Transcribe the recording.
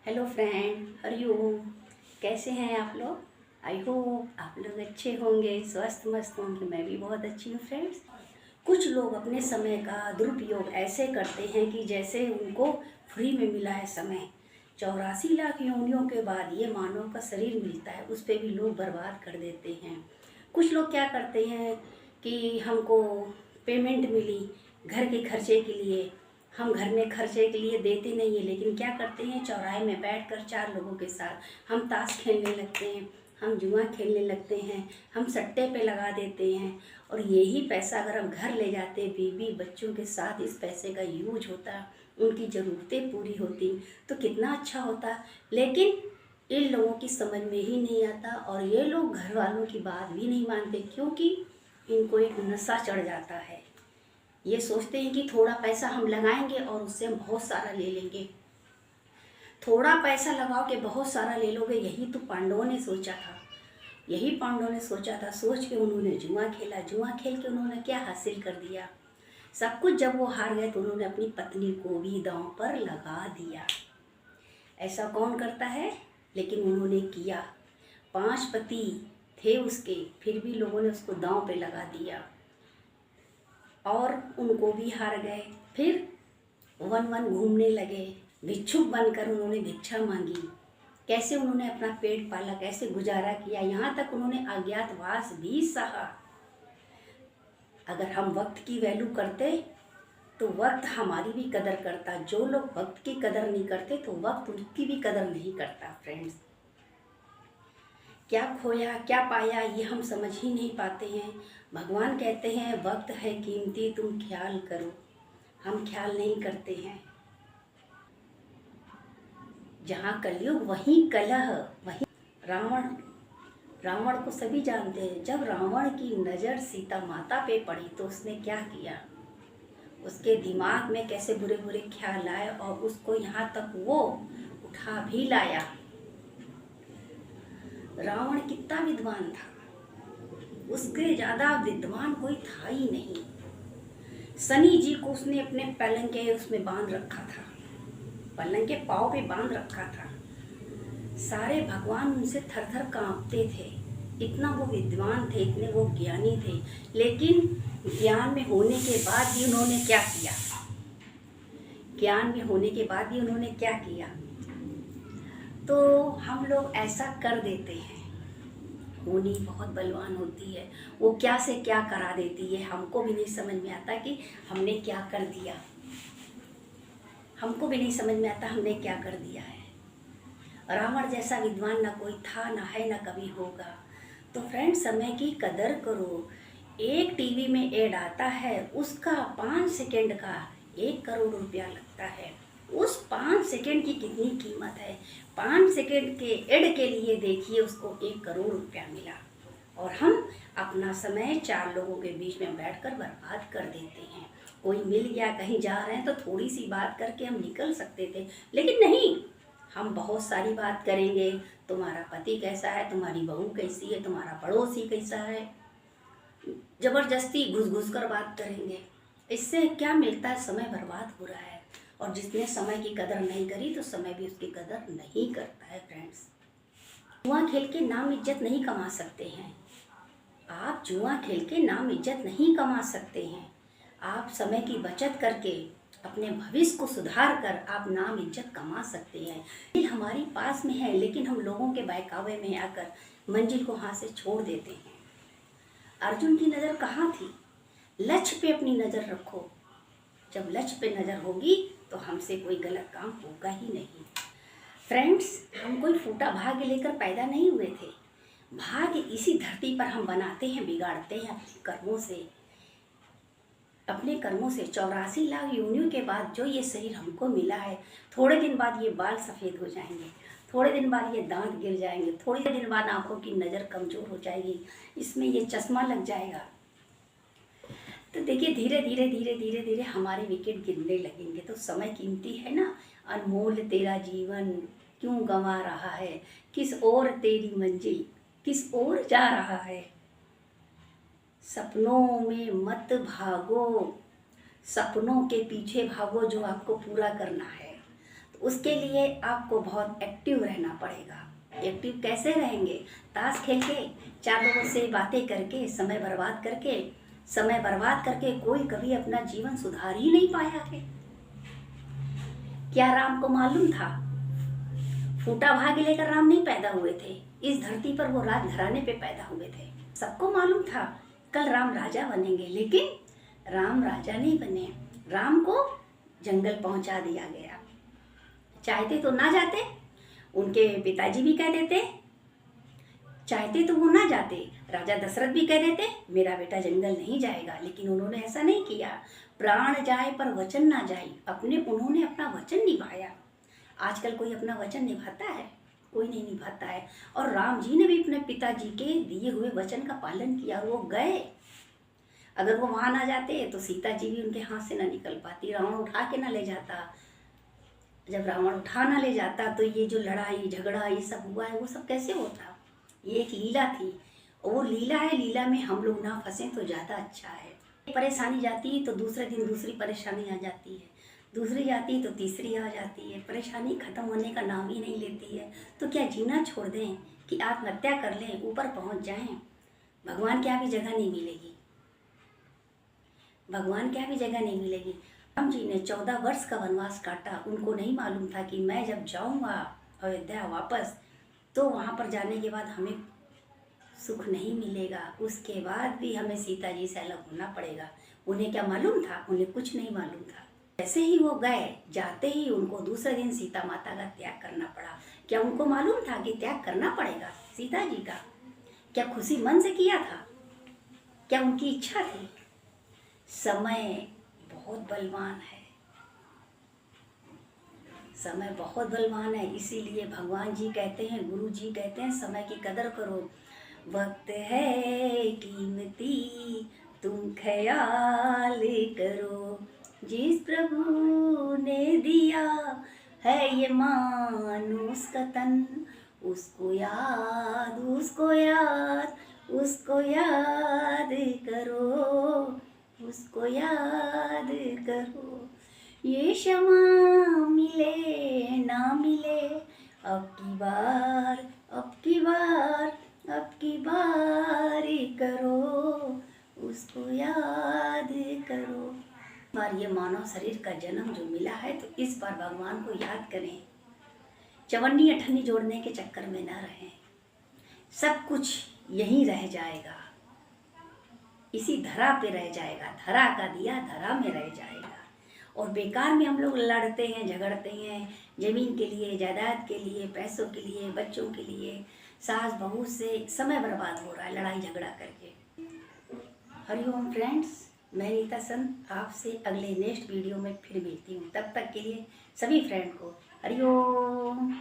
Hello friend, Hariom. कैसे हैं आप लोग? आई होप आप लोग अच्छे होंगे, स्वस्थ मस्त होंगे। मैं भी बहुत अच्छी हूँ फ्रेंड्स। कुछ लोग अपने समय का दुरुपयोग ऐसे करते हैं कि जैसे उनको फ्री में मिला है समय। 84 लाख योनियों के बाद ये मानव का शरीर मिलता है, उस पर भी लोग बर्बाद कर देते हैं। कुछ लोग क्या करते हैं कि हमको पेमेंट मिली घर के खर्चे के लिए, हम घर में खर्चे के लिए देते नहीं है, लेकिन क्या करते हैं, चौराहे में बैठकर 4 लोगों के साथ हम ताश खेलने लगते हैं, हम जुआ खेलने लगते हैं, हम सट्टे पे लगा देते हैं। और यही पैसा अगर हम घर ले जाते, बीवी बच्चों के साथ इस पैसे का यूज होता, उनकी ज़रूरतें पूरी होती तो कितना अच्छा होता। लेकिन इन लोगों की समझ में ही नहीं आता, और ये लोग घर वालों की बात भी नहीं मानते, क्योंकि इनको एक नशा चढ़ जाता है। ये सोचते हैं कि थोड़ा पैसा हम लगाएंगे और उससे हम बहुत सारा ले लेंगे। थोड़ा पैसा लगाओ के बहुत सारा ले लोगे, यही तो पांडवों ने सोचा था। यही पांडवों ने सोचा था। सोच के उन्होंने जुआ खेला। जुआ खेल के उन्होंने क्या हासिल कर दिया? सब कुछ। जब वो हार गए तो उन्होंने अपनी पत्नी को भी दांव पर लगा दिया। ऐसा कौन करता है? लेकिन उन्होंने किया। 5 पति थे उसके, फिर भी लोगों ने उसको दांव पे लगा दिया और उनको भी हार गए। फिर वन वन घूमने लगे, भिक्षुक बनकर उन्होंने भिक्षा मांगी। कैसे उन्होंने अपना पेट पाला, कैसे गुजारा किया, यहाँ तक उन्होंने अज्ञातवास भी सहा। अगर हम वक्त की वैल्यू करते तो वक्त हमारी भी कदर करता। जो लोग वक्त की कदर नहीं करते तो वक्त उनकी भी कदर नहीं करता। फ्रेंड्स, क्या खोया क्या पाया ये हम समझ ही नहीं पाते हैं। भगवान कहते हैं वक्त है कीमती, तुम ख्याल करो। हम ख्याल नहीं करते हैं। जहाँ कलयुग वहीं कलह, वहीं रावण। रावण को सभी जानते हैं। जब रावण की नज़र सीता माता पे पड़ी तो उसने क्या किया? उसके दिमाग में कैसे बुरे बुरे ख्याल आए और उसको यहाँ तक वो उठा भी लाया। रावण कितना विद्वान था, उसके ज़्यादा विद्वान कोई था ही नहीं। शनि जी को उसने अपने पलंग के उसमें बांध रखा था, पलंग के पाँव पे बांध रखा था। सारे भगवान उनसे थर थर कांपते थे। इतना वो विद्वान थे, इतने वो ज्ञानी थे। लेकिन ज्ञान में होने के बाद भी उन्होंने क्या किया? ज्ञान में होने के बाद भी उन्होंने क्या किया? तो हम लोग ऐसा कर देते हैं। होनी बहुत बलवान होती है, वो क्या से क्या करा देती है, हमको भी नहीं समझ में आता कि हमने क्या कर दिया। हमको भी नहीं समझ में आता हमने क्या कर दिया है। रावण जैसा विद्वान ना कोई था, ना है, ना कभी होगा। तो फ्रेंड, समय की कदर करो। एक टीवी में ऐड आता है, उसका 5 सेकंड का 1 करोड़ रुपया लगता है। उस 5 सेकंड की कितनी कीमत है? 5 सेकंड के ऐड के लिए देखिए, उसको 1 करोड़ रुपया मिला। और हम अपना समय 4 लोगों के बीच में बैठकर बर्बाद कर देते हैं। कोई मिल गया, कहीं जा रहे हैं तो थोड़ी सी बात करके हम निकल सकते थे, लेकिन नहीं, हम बहुत सारी बात करेंगे। तुम्हारा पति कैसा है, तुम्हारी बहू कैसी है, तुम्हारा पड़ोसी कैसा है, जबरदस्ती घुस घुस कर बात करेंगे। इससे क्या मिलता है? समय बर्बाद हो रहा है। और जिसने समय की कदर नहीं करी तो समय भी उसकी कदर नहीं करता है। फ्रेंड्स, जुआ खेल के नाम इज्जत नहीं कमा सकते हैं। आप जुआ खेल के नाम इज्जत नहीं कमा सकते हैं। आप समय की बचत करके अपने भविष्य को सुधार कर आप नाम इज्जत कमा सकते हैं। ये हमारी पास में है, लेकिन हम लोगों के बहकावे में आकर मंजिल को हाथ से छोड़ देते हैं। अर्जुन की नज़र कहाँ थी? लक्ष्य पे अपनी नज़र रखो। जब लक्ष्य पे नज़र होगी तो हमसे कोई गलत काम होगा ही नहीं। फ्रेंड्स, हम कोई फूटा भाग्य लेकर पैदा नहीं हुए थे। भाग्य इसी धरती पर हम बनाते हैं, बिगाड़ते हैं अपने कर्मों से। अपने कर्मों से 84 लाख योनियों के बाद जो ये शरीर हमको मिला है, थोड़े दिन बाद ये बाल सफ़ेद हो जाएंगे, थोड़े दिन बाद ये दांत गिर जाएंगे, थोड़े दिन बाद आंखों की नज़र कमज़ोर हो जाएगी, इसमें ये चश्मा लग जाएगा। तो देखिए, धीरे धीरे धीरे धीरे धीरे हमारे विकेट गिरने लगेंगे। तो समय कीमती है ना। अनमोल तेरा जीवन क्यों गंवा रहा है, किस ओर तेरी मंजिल, किस ओर जा रहा है। सपनों में मत भागो, सपनों के पीछे भागो जो आपको पूरा करना है। तो उसके लिए आपको बहुत एक्टिव रहना पड़ेगा। एक्टिव कैसे रहेंगे? ताश खेल के, चार लोगों से बातें करके, समय बर्बाद करके कोई कभी अपना जीवन सुधार ही नहीं पाया है। क्या राम को मालूम था? फूटा भाग्य लेकर राम नहीं पैदा हुए थे, इस धरती पर वो राज घराने पे पैदा हुए थे। सबको मालूम था कल राम राजा बनेंगे, लेकिन राम राजा नहीं बने। राम को जंगल पहुंचा दिया गया। चाहते तो ना जाते, उनके पिताजी भी कह देते, चाहते तो वो ना जाते, राजा दशरथ भी कह देते मेरा बेटा जंगल नहीं जाएगा, लेकिन उन्होंने ऐसा नहीं किया। प्राण जाए पर वचन ना जाए, उन्होंने अपना वचन निभाया। आजकल कोई अपना वचन निभाता है? कोई नहीं निभाता है। और राम जी ने भी अपने पिताजी के दिए हुए वचन का पालन किया, वो गए। अगर वो वहां ना जाते तो सीता जी भी उनके हाथ से ना निकल पाती, रावण उठा के ना ले जाता। जब रावण उठा ना ले जाता तो ये जो लड़ाई झगड़ा ये सब हुआ है वो सब कैसे होता? ये एक लीला थी, और वो लीला है, लीला में हम लोग ना फंसे तो ज़्यादा अच्छा है। परेशानी जाती तो दूसरे दिन दूसरी परेशानी आ जाती है, दूसरी जाती तो तीसरी आ जाती है। परेशानी खत्म होने का नाम ही नहीं लेती है। तो क्या जीना छोड़ दें कि आत्महत्या कर लें, ऊपर पहुंच जाएं? भगवान की भी जगह नहीं मिलेगी, भगवान की भी जगह नहीं मिलेगी। राम जी ने 14 वर्ष का वनवास काटा। उनको नहीं मालूम था कि मैं जब जाऊंगा अयोध्या वापस, तो वहाँ पर जाने के बाद हमें सुख नहीं मिलेगा, उसके बाद भी हमें सीता जी से अलग होना पड़ेगा। उन्हें क्या मालूम था? उन्हें कुछ नहीं मालूम था। जैसे ही वो गए, जाते ही उनको दूसरे दिन सीता माता का त्याग करना पड़ा। क्या उनको मालूम था कि त्याग करना पड़ेगा सीता जी का? क्या खुशी मन से किया था? क्या उनकी इच्छा थी? समय बहुत बलवान है, समय बहुत बलवान है। इसीलिए भगवान जी कहते हैं, गुरु जी कहते हैं, समय की कदर करो। वक्त है कीमती, तुम ख्याल करो। जिस प्रभु ने दिया है ये मानुष का तन, उसको याद, उसको याद, उसको याद करो, उसको याद करो। ये क्षमा मिले ना मिले, अब की बार, अब की बार, अब की बार करो, उसको याद करो। बार ये मानव शरीर का जन्म जो मिला है, तो इस बार भगवान को याद करें। चवन्नी अठन्नी जोड़ने के चक्कर में ना रहें। सब कुछ यहीं रह जाएगा, इसी धरा पे रह जाएगा। धरा का दिया धरा में रह जाएगा। और बेकार में हम लोग लड़ते हैं, झगड़ते हैं, जमीन के लिए, जायदाद के लिए, पैसों के लिए, बच्चों के लिए। सास बहू से समय बर्बाद हो रहा है लड़ाई झगड़ा करके। हरिओम फ्रेंड्स, मैं नीता संत आपसे अगले नेक्स्ट वीडियो में फिर मिलती हूँ। तब तक के लिए सभी फ्रेंड को हरिओम।